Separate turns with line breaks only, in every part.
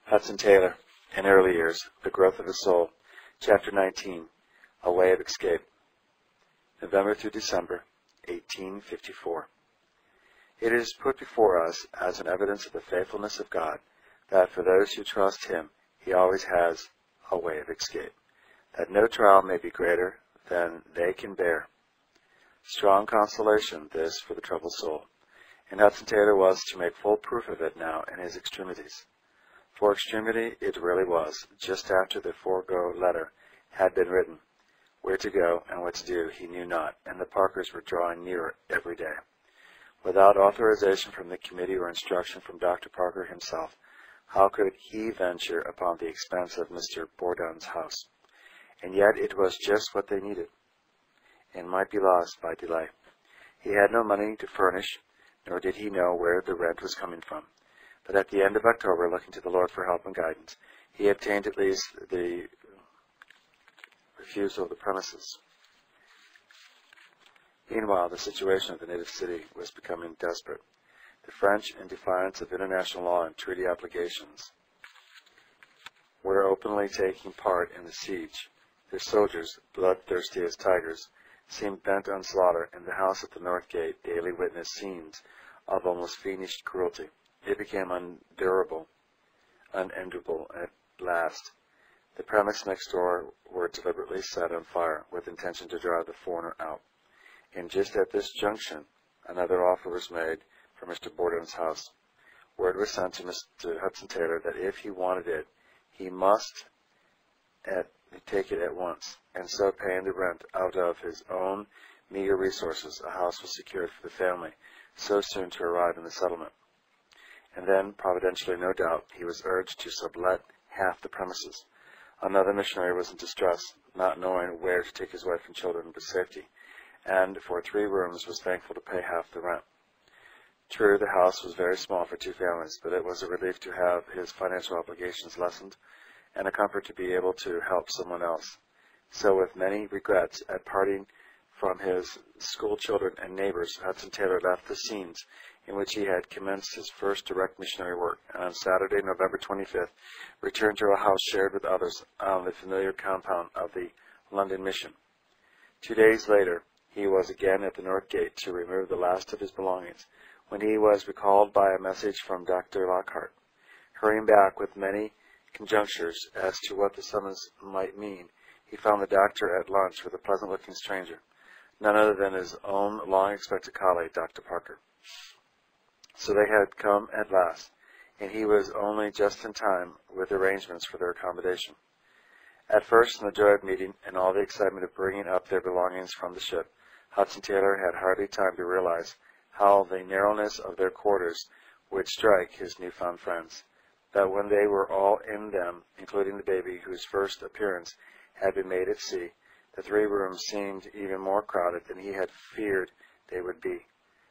Hudson Taylor, in early years, The Growth of His Soul, Chapter 19, A Way of Escape, November through December, 1854. It is put before us as an evidence of the faithfulness of God that for those who trust Him, He always has a way of escape, that no trial may be greater than they can bear. Strong consolation, this, for the troubled soul. And Hudson Taylor was to make full proof of it now in his extremities. For extremity it really was, just after the forego letter had been written. Where to go and what to do he knew not, and the Parkers were drawing nearer every day. Without authorization from the committee or instruction from Dr. Parker himself, how could he venture upon the expense of Mr. Bourdon's house? And yet it was just what they needed, and might be lost by delay. He had no money to furnish, nor did he know where the rent was coming from. But at the end of October, looking to the Lord for help and guidance, he obtained at least the refusal of the premises. Meanwhile, the situation of the native city was becoming desperate. The French, in defiance of international law and treaty obligations, were openly taking part in the siege. Their soldiers, bloodthirsty as tigers, seemed bent on slaughter, and the house at the North Gate daily witnessed scenes of almost fiendish cruelty. It became unendurable at last. The premises next door were deliberately set on fire, with intention to drive the foreigner out. And just at this junction, another offer was made for Mr. Bourdon's house. Word was sent to Mr. Hudson Taylor that if he wanted it, he must take it at once, and so paying the rent out of his own meager resources, a house was secured for the family so soon to arrive in the settlement. And then, providentially no doubt, he was urged to sublet half the premises. Another missionary was in distress, not knowing where to take his wife and children with safety, and for 3 rooms was thankful to pay half the rent. True, the house was very small for 2 families, but it was a relief to have his financial obligations lessened, and a comfort to be able to help someone else. So with many regrets at parting from his school children and neighbors, Hudson Taylor left the scenes in which he had commenced his first direct missionary work, and on Saturday, November 25th, returned to a house shared with others on the familiar compound of the London Mission. 2 days later, he was again at the North Gate to remove the last of his belongings, when he was recalled by a message from Dr. Lockhart. Hurrying back with many conjectures as to what the summons might mean, he found the doctor at lunch with a pleasant-looking stranger, none other than his own long-expected colleague, Dr. Parker. So they had come at last, and he was only just in time with arrangements for their accommodation. At first, in the joy of meeting and all the excitement of bringing up their belongings from the ship, Hudson Taylor had hardly time to realize how the narrowness of their quarters would strike his newfound friends, that when they were all in them, including the baby whose first appearance had been made at sea, the 3 rooms seemed even more crowded than he had feared they would be.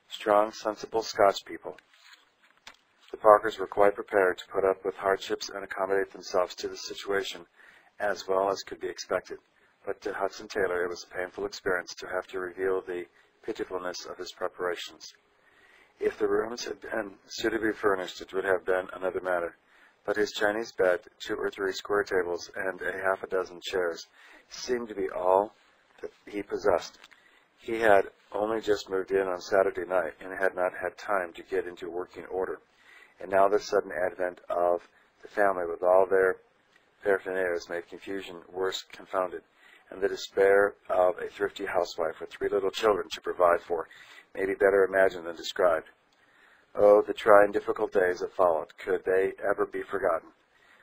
Strong, sensible Scotch people, the Parkers were quite prepared to put up with hardships and accommodate themselves to the situation as well as could be expected. But to Hudson Taylor it was a painful experience to have to reveal the pitifulness of his preparations. If the rooms had been suitably furnished, it would have been another matter. But his Chinese bed, 2 or 3 square tables, and a half a dozen chairs seemed to be all that he possessed. He had only just moved in on Saturday night, and had not had time to get into working order. And now the sudden advent of the family with all their paraphernalia made confusion worse confounded, and the despair of a thrifty housewife with 3 little children to provide for may be better imagined than described. Oh, the trying, difficult days that followed, could they ever be forgotten?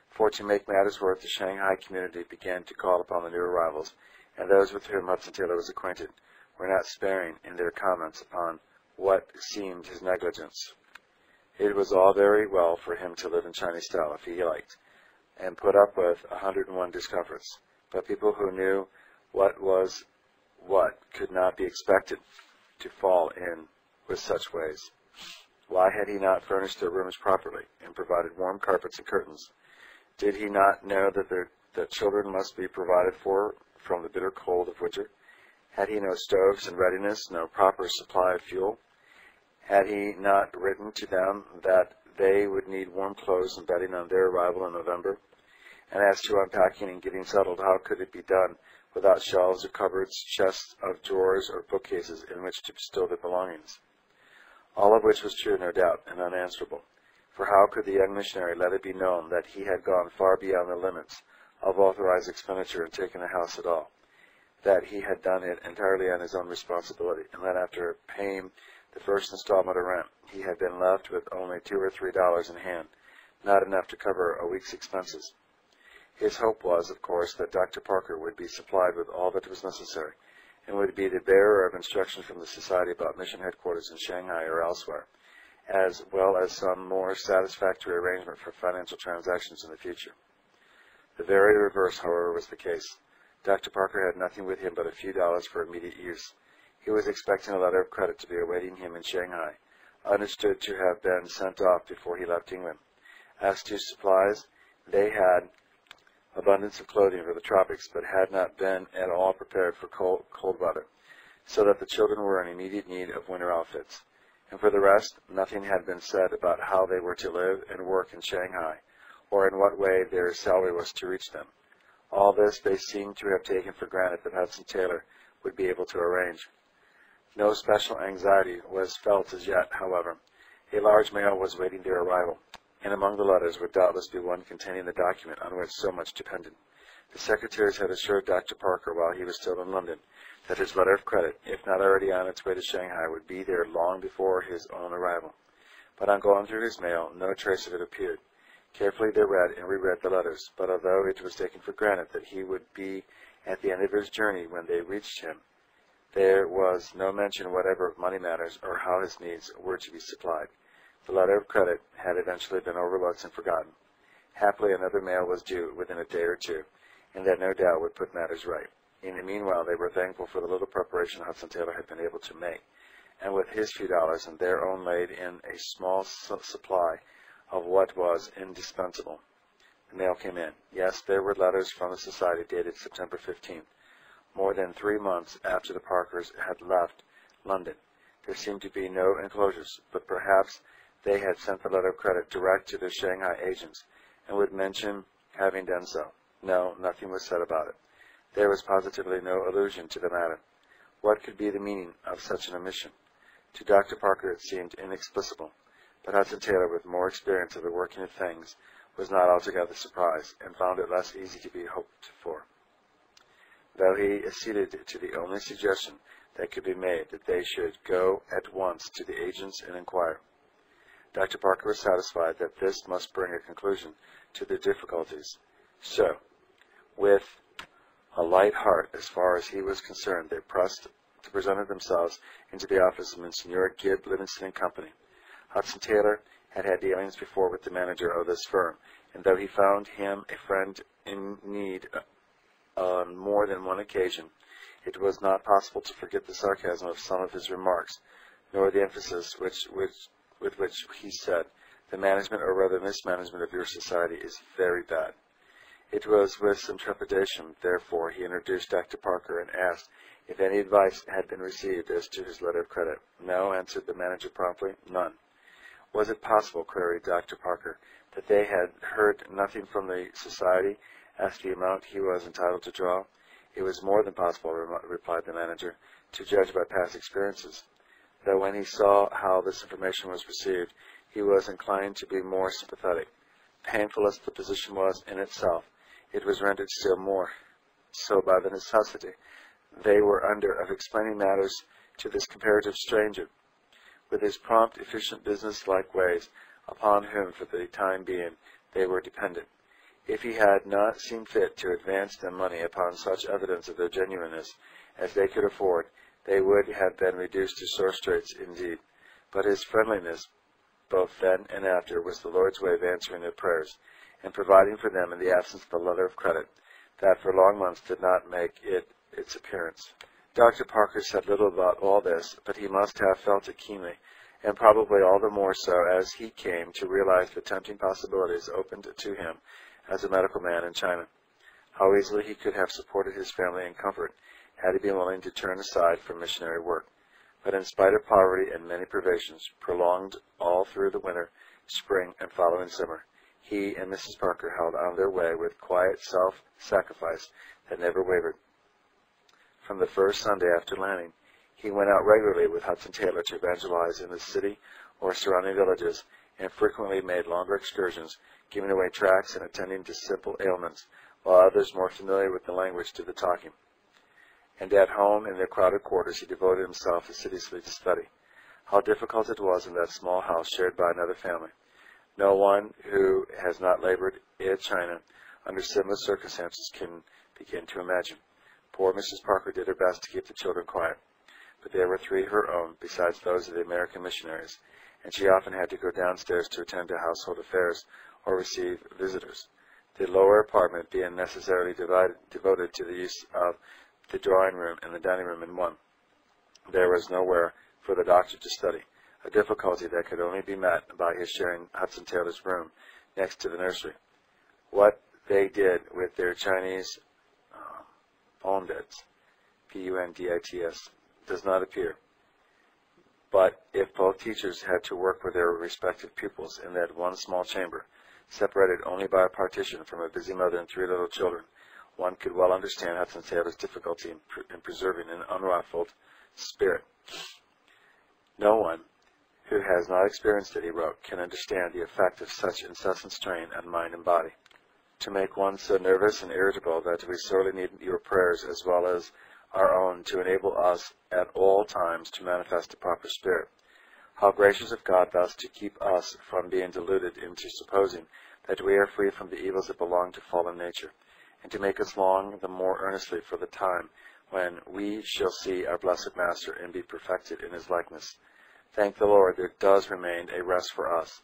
For to make matters worse, the Shanghai community began to call upon the new arrivals, and those with whom Hudson Taylor was acquainted were not sparing in their comments upon what seemed his negligence. It was all very well for him to live in Chinese style if he liked, and put up with 101 discomforts, but people who knew what was what could not be expected to fall in with such ways. Why had he not furnished their rooms properly and provided warm carpets and curtains? Did he not know that children must be provided for from the bitter cold of winter? Had he no stoves in readiness, no proper supply of fuel? Had he not written to them that they would need warm clothes and bedding on their arrival in November? And as to unpacking and getting settled, how could it be done without shelves or cupboards, chests of drawers, or bookcases in which to bestow their belongings? All of which was true, no doubt, and unanswerable. For how could the young missionary let it be known that he had gone far beyond the limits of authorized expenditure in taking a house at all, that he had done it entirely on his own responsibility, and that after paying the first installment of rent, he had been left with only $2 or $3 in hand, not enough to cover a week's expenses? His hope was, of course, that Dr. Parker would be supplied with all that was necessary, and would be the bearer of instruction from the Society about mission headquarters in Shanghai or elsewhere, as well as some more satisfactory arrangement for financial transactions in the future. The very reverse, however, was the case. Dr. Parker had nothing with him but a few dollars for immediate use. He was expecting a letter of credit to be awaiting him in Shanghai, understood to have been sent off before he left England. As to supplies, they had abundance of clothing for the tropics, but had not been at all prepared for cold weather, so that the children were in immediate need of winter outfits. And for the rest, nothing had been said about how they were to live and work in Shanghai, or in what way their salary was to reach them. All this they seemed to have taken for granted that Hudson Taylor would be able to arrange. No special anxiety was felt as yet, however. A large mail was waiting their arrival, and among the letters would doubtless be one containing the document on which so much depended. The secretaries had assured Dr. Parker while he was still in London that his letter of credit, if not already on its way to Shanghai, would be there long before his own arrival. But on going through his mail, no trace of it appeared. Carefully they read and reread the letters, but although it was taken for granted that he would be at the end of his journey when they reached him, there was no mention whatever of money matters or how his needs were to be supplied. The letter of credit had eventually been overlooked and forgotten. Happily, another mail was due within a day or two, and that no doubt would put matters right. In the meanwhile, they were thankful for the little preparation Hudson Taylor had been able to make, and with his few dollars and their own laid in a small supply of what was indispensable. The mail came in. Yes, there were letters from the Society dated September 15th, more than 3 months after the Parkers had left London. There seemed to be no enclosures, but perhaps they had sent the letter of credit direct to their Shanghai agents, and would mention having done so. No, nothing was said about it. There was positively no allusion to the matter. What could be the meaning of such an omission? To Dr. Parker it seemed inexplicable, but Hudson Taylor, with more experience of the working of things, was not altogether surprised, and found it less easy to be hoped for. Though he acceded to the only suggestion that could be made, that they should go at once to the agents and inquire. Dr. Parker was satisfied that this must bring a conclusion to their difficulties. So, with a light heart, as far as he was concerned, they presented themselves into the office of Monsignor Gibb, Livingston and Company. Hudson Taylor had had dealings before with the manager of this firm, and though he found him a friend in need on more than one occasion, it was not possible to forget the sarcasm of some of his remarks, nor the emphasis with which he said, "The management, or rather mismanagement, of your society is very bad." It was with some trepidation, therefore, he introduced Dr. Parker and asked if any advice had been received as to his letter of credit. "No," answered the manager promptly, "none." Was it possible, queried Dr. Parker, that they had heard nothing from the society as to the amount he was entitled to draw? It was more than possible, replied the manager, to judge by past experiences. Though when he saw how this information was received, he was inclined to be more sympathetic. Painful as the position was in itself, it was rendered still more so by the necessity they were under of explaining matters to this comparative stranger. With his prompt, efficient, business-like ways, upon whom, for the time being, they were dependent. If he had not seen fit to advance them money upon such evidence of their genuineness as they could afford, they would have been reduced to sore straits indeed. But his friendliness, both then and after, was the Lord's way of answering their prayers, and providing for them in the absence of a letter of credit, that for long months did not make its appearance. Dr. Parker said little about all this, but he must have felt it keenly, and probably all the more so as he came to realize the tempting possibilities opened to him as a medical man in China. How easily he could have supported his family in comfort had he been willing to turn aside from missionary work. But in spite of poverty and many privations, prolonged all through the winter, spring, and following summer. He and Mrs. Parker held on their way with quiet self-sacrifice that never wavered. From the first Sunday after landing, he went out regularly with Hudson Taylor to evangelize in the city or surrounding villages, and frequently made longer excursions, giving away tracts and attending to simple ailments, while others more familiar with the language did the talking. And at home in their crowded quarters, he devoted himself assiduously to study. How difficult it was in that small house shared by another family. No one who has not labored in China under similar circumstances can begin to imagine. Poor Mrs. Parker did her best to keep the children quiet, but there were 3 of her own, besides those of the American missionaries, and she often had to go downstairs to attend to household affairs or receive visitors, the lower apartment being necessarily devoted to the use of the drawing room and the dining room in one. There was nowhere for the doctor to study, a difficulty that could only be met by his sharing Hudson Taylor's room next to the nursery. What they did with their Chinese pundits, P-U-N-D-I-T-S, does not appear. But if both teachers had to work with their respective pupils in that one small chamber, separated only by a partition from a busy mother and 3 little children, one could well understand Hudson Taylor's difficulty in preserving an unruffled spirit. No one who has not experienced it, he wrote, can understand the effect of such incessant strain on mind and body. To make one so nervous and irritable that we sorely need your prayers as well as our own to enable us at all times to manifest a proper spirit. How gracious of God thus to keep us from being deluded into supposing that we are free from the evils that belong to fallen nature, and to make us long the more earnestly for the time when we shall see our blessed Master and be perfected in his likeness. Thank the Lord, there does remain a rest for us.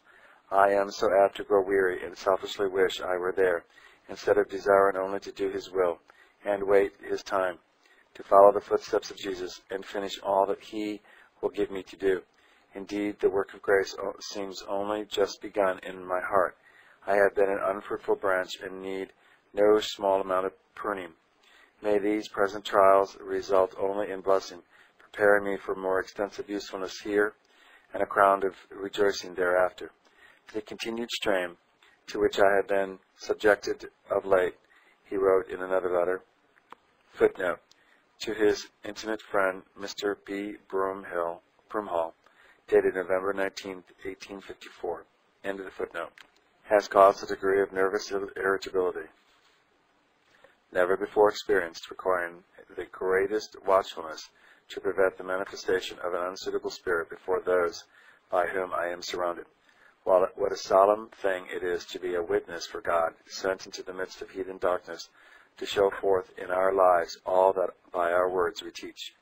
I am so apt to grow weary and selfishly wish I were there, instead of desiring only to do his will and wait his time, to follow the footsteps of Jesus and finish all that he will give me to do. Indeed, the work of grace seems only just begun in my heart. I have been an unfruitful branch and need no small amount of pruning. May these present trials result only in blessing, preparing me for more extensive usefulness here and a crown of rejoicing thereafter. The continued strain to which I have been subjected of late, he wrote in another letter, footnote, to his intimate friend, Mr. B. Broomhall, dated November 19, 1854, end of the footnote, has caused a degree of nervous irritability never before experienced, requiring the greatest watchfulness to prevent the manifestation of an unsuitable spirit before those by whom I am surrounded. While what a solemn thing it is to be a witness for God, sent into the midst of heathen darkness, to show forth in our lives all that by our words we teach.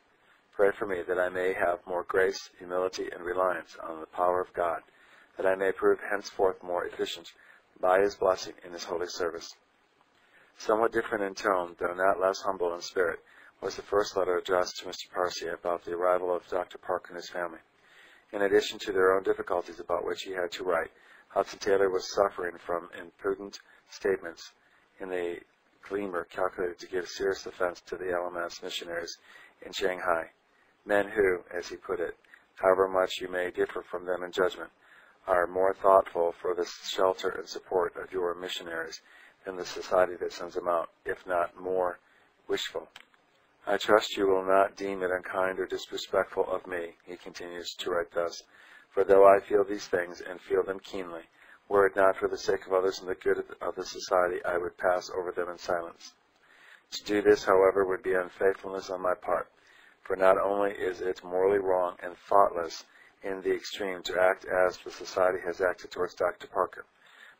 Pray for me that I may have more grace, humility, and reliance on the power of God, that I may prove henceforth more efficient by his blessing in his holy service. Somewhat different in tone, though not less humble in spirit, was the first letter addressed to Mr. Parsi about the arrival of Dr. Parker and his family. In addition to their own difficulties about which he had to write, Hudson Taylor was suffering from imprudent statements in the Gleamer calculated to give serious offense to the LMS missionaries in Shanghai, men who, as he put it, however much you may differ from them in judgment, are more thoughtful for the shelter and support of your missionaries than the society that sends them out, if not more wishful. I trust you will not deem it unkind or disrespectful of me, he continues to write thus, for though I feel these things and feel them keenly, were it not for the sake of others and the good of the society, I would pass over them in silence. To do this, however, would be unfaithfulness on my part, for not only is it morally wrong and thoughtless in the extreme to act as the society has acted towards Dr. Parker,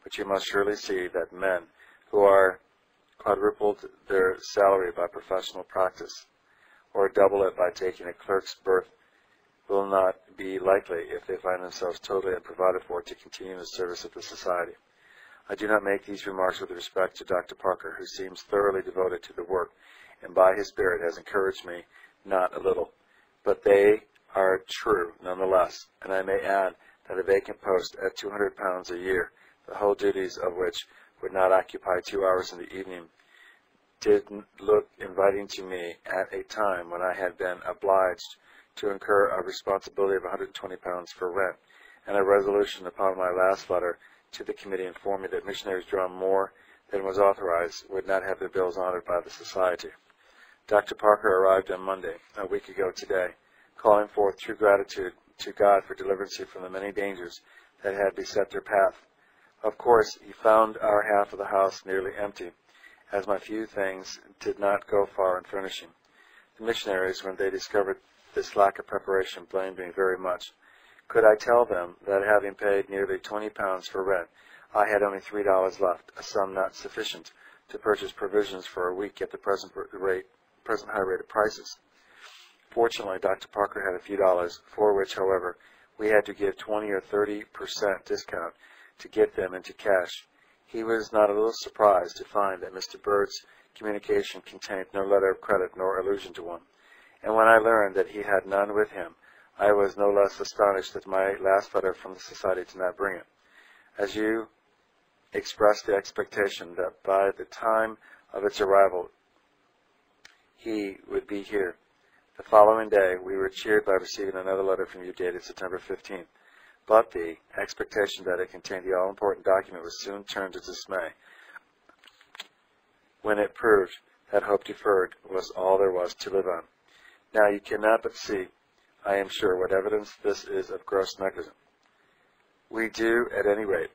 but you must surely see that men who are quadrupled their salary by professional practice, or double it by taking a clerk's berth, will not be likely, if they find themselves totally unprovided for, to continue in the service of the society. I do not make these remarks with respect to Dr. Parker, who seems thoroughly devoted to the work, and by his spirit has encouraged me not a little, but they are true nonetheless, and I may add that a vacant post at £200 a year, the whole duties of which would not occupy 2 hours in the evening, did look inviting to me at a time when I had been obliged to incur a responsibility of £120 for rent, and a resolution upon my last letter to the committee informed me that missionaries drawn more than was authorized would not have their bills honored by the Society. Dr. Parker arrived on Monday, a week ago today, calling forth true gratitude to God for deliverance from the many dangers that had beset their path. Of course, he found our half of the house nearly empty, as my few things did not go far in furnishing. The missionaries, when they discovered this lack of preparation, blamed me very much. Could I tell them that having paid nearly £20 for rent, I had only $3 left, a sum not sufficient to purchase provisions for a week at the present high rate of prices? Fortunately, Dr. Parker had a few dollars, for which, however, we had to give 20 or 30% discount to get them into cash. He was not a little surprised to find that Mr. Bird's communication contained no letter of credit nor allusion to one. And when I learned that he had none with him, I was no less astonished that my last letter from the Society did not bring it. As you expressed the expectation that by the time of its arrival he would be here, the following day we were cheered by receiving another letter from you dated September 15th. But the expectation that it contained the all-important document was soon turned to dismay when it proved that hope deferred was all there was to live on. Now you cannot but see, I am sure, what evidence this is of gross negligence. We do, at any rate,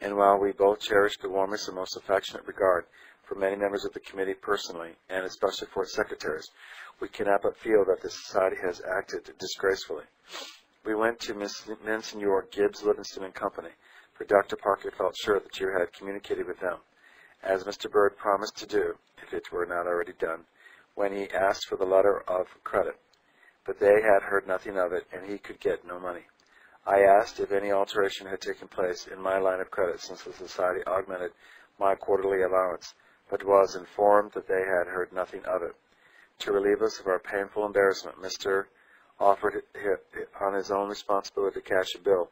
and while we both cherish the warmest and most affectionate regard for many members of the committee personally, and especially for its secretaries, we cannot but feel that the Society has acted disgracefully. We went to Monsignor Gibbs, Livingston and Company, for Dr. Parker felt sure that you had communicated with them, as Mr. Bird promised to do, if it were not already done, when he asked for the letter of credit. But they had heard nothing of it, and he could get no money. I asked if any alteration had taken place in my line of credit since the Society augmented my quarterly allowance, but was informed that they had heard nothing of it. To relieve us of our painful embarrassment, Mr. offered on his own responsibility to cash a bill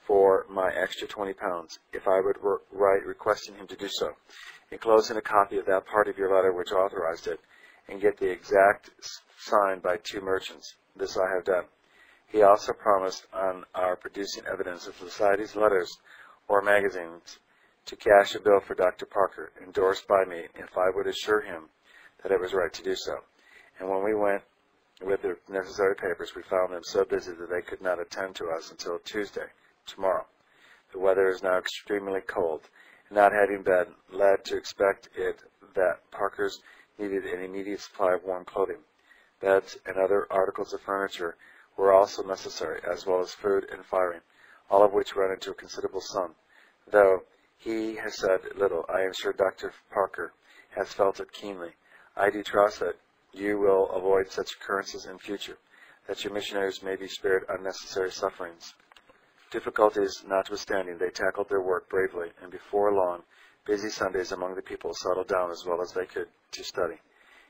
for my extra £20, if I would write requesting him to do so, enclosing a copy of that part of your letter which authorized it, and get the exact signed by 2 merchants. This I have done. He also promised, on our producing evidence of the Society's letters or magazines, to cash a bill for Dr. Parker, endorsed by me, if I would assure him that it was right to do so. And when we went with the necessary papers, we found them so busy that they could not attend to us until Tuesday, tomorrow. The weather is now extremely cold, and not having been led to expect it that Parker's needed an immediate supply of warm clothing. Beds and other articles of furniture were also necessary, as well as food and firing, all of which run into a considerable sum. Though he has said little, I am sure Dr. Parker has felt it keenly. I do trust that you will avoid such occurrences in future, that your missionaries may be spared unnecessary sufferings. Difficulties notwithstanding, they tackled their work bravely, and before long, busy Sundays among the people settled down as well as they could to study.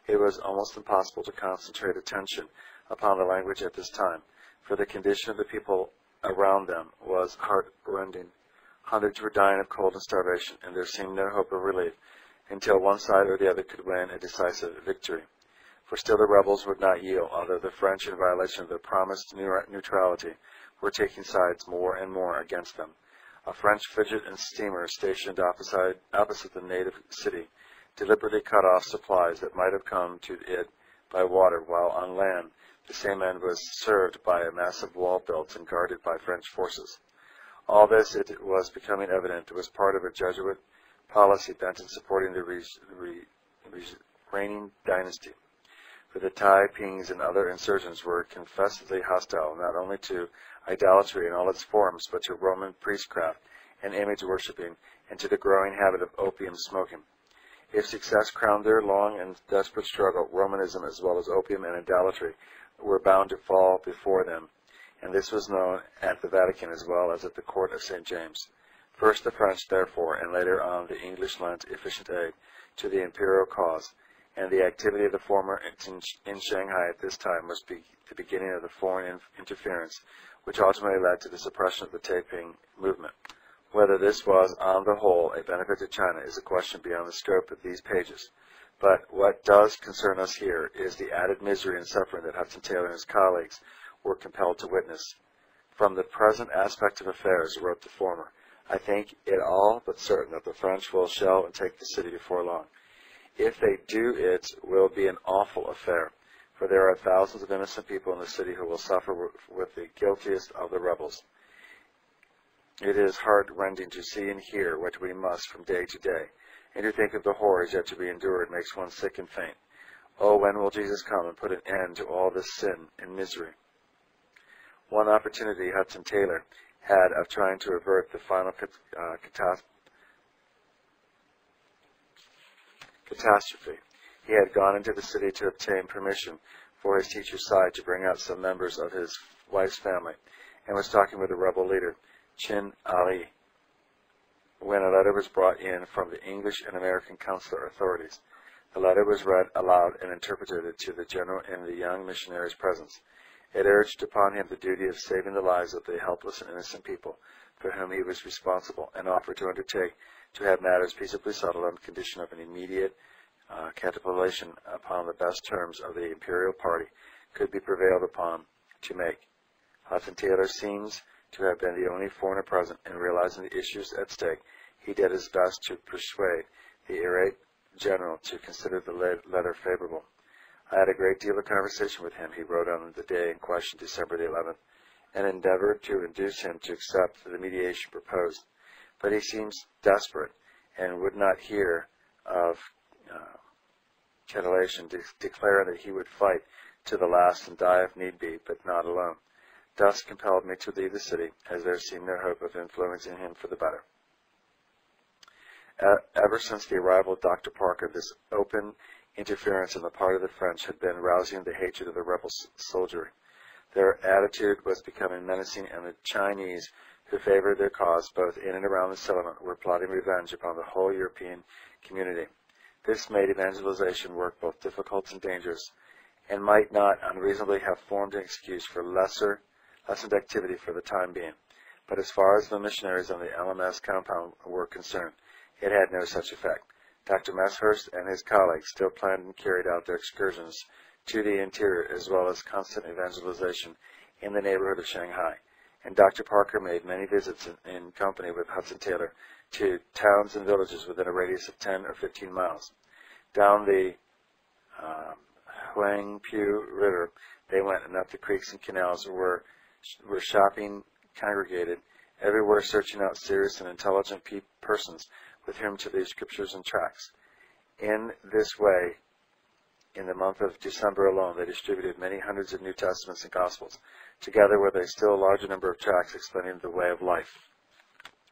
It was almost impossible to concentrate attention upon the language at this time, for the condition of the people around them was heart-rending. Hundreds were dying of cold and starvation, and there seemed no hope of relief until one side or the other could win a decisive victory. For still the rebels would not yield, although the French, in violation of their promised neutrality, were taking sides more and more against them. A French frigate and steamer stationed opposite the native city deliberately cut off supplies that might have come to it by water, while on land the same end was served by a massive wall built and guarded by French forces. All this, it was becoming evident, was part of a Jesuit policy bent in supporting the reigning dynasty. For the Tai Pings and other insurgents were confessedly hostile not only to idolatry in all its forms, but to Roman priestcraft and image worshipping, and to the growing habit of opium smoking. If success crowned their long and desperate struggle, Romanism as well as opium and idolatry were bound to fall before them, and this was known at the Vatican as well as at the court of St. James. First the French, therefore, and later on the English lent efficient aid to the imperial cause, and the activity of the former in Shanghai at this time was the beginning of the foreign interference, which ultimately led to the suppression of the Taiping movement. Whether this was, on the whole, a benefit to China is a question beyond the scope of these pages. But what does concern us here is the added misery and suffering that Hudson Taylor and his colleagues were compelled to witness. From the present aspect of affairs, wrote the former, I think it all but certain that the French will shell and take the city before long. If they do, it will be an awful affair, for there are thousands of innocent people in the city who will suffer with the guiltiest of the rebels. It is heart-rending to see and hear what we must from day to day, and to think of the horrors yet to be endured makes one sick and faint. Oh, when will Jesus come and put an end to all this sin and misery? One opportunity Hudson Taylor had of trying to avert the final catastrophe. He had gone into the city to obtain permission for his teacher's side to bring out some members of his wife's family, and was talking with the rebel leader, Chin Ali, when a letter was brought in from the English and American consular authorities. The letter was read aloud and interpreted to the general in the young missionary's presence. It urged upon him the duty of saving the lives of the helpless and innocent people for whom he was responsible, and offered to undertake to have matters peaceably settled on condition of an immediate capitulation upon the best terms of the imperial party could be prevailed upon to make. Hudson Taylor seems to have been the only foreigner present, and realizing the issues at stake, he did his best to persuade the irate general to consider the letter favorable. I had a great deal of conversation with him, he wrote on the day in question, December the 11th, and endeavored to induce him to accept the mediation proposed. But he seems desperate and would not hear of capitulation, declaring that he would fight to the last and die if need be, but not alone. Thus compelled me to leave the city, as there seemed no hope of influencing him for the better. Ever since the arrival of Dr. Parker, this open interference on the part of the French had been rousing the hatred of the rebel soldiery. Their attitude was becoming menacing, and the Chinese, who favored their cause both in and around the settlement, were plotting revenge upon the whole European community. This made evangelization work both difficult and dangerous, and might not unreasonably have formed an excuse for lessened activity for the time being. But as far as the missionaries on the LMS compound were concerned, it had no such effect. Dr. Meshurst and his colleagues still planned and carried out their excursions to the interior, as well as constant evangelization in the neighborhood of Shanghai. And Dr. Parker made many visits in company with Hudson Taylor to towns and villages within a radius of 10 or 15 miles. Down the Huangpu River they went, and up the creeks and canals where shopping congregated, everywhere searching out serious and intelligent persons with whom to leave scriptures and tracts. In this way, in the month of December alone, they distributed many hundreds of New Testaments and Gospels, together with a still larger number of tracts explaining the way of life.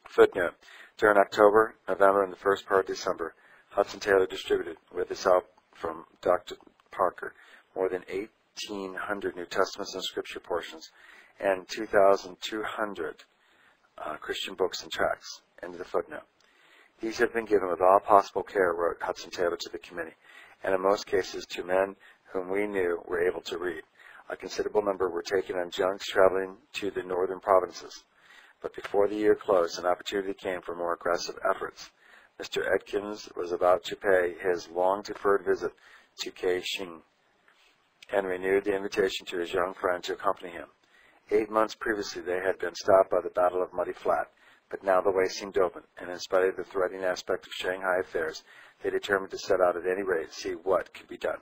Footnote: during October, November, and the first part of December, Hudson Taylor distributed, with his help from Dr. Parker, more than 1,800 New Testaments and Scripture portions, and 2,200 Christian books and tracts. End of the footnote. These have been given with all possible care, wrote Hudson Taylor to the committee, and in most cases to men whom we knew were able to read. A considerable number were taken on junks traveling to the northern provinces. But before the year closed, an opportunity came for more aggressive efforts. Mr. Edkins was about to pay his long-deferred visit to Kaixing, and renewed the invitation to his young friend to accompany him. 8 months previously they had been stopped by the Battle of Muddy Flat, but now the way seemed open, and in spite of the threatening aspect of Shanghai affairs, they determined to set out at any rate and see what could be done.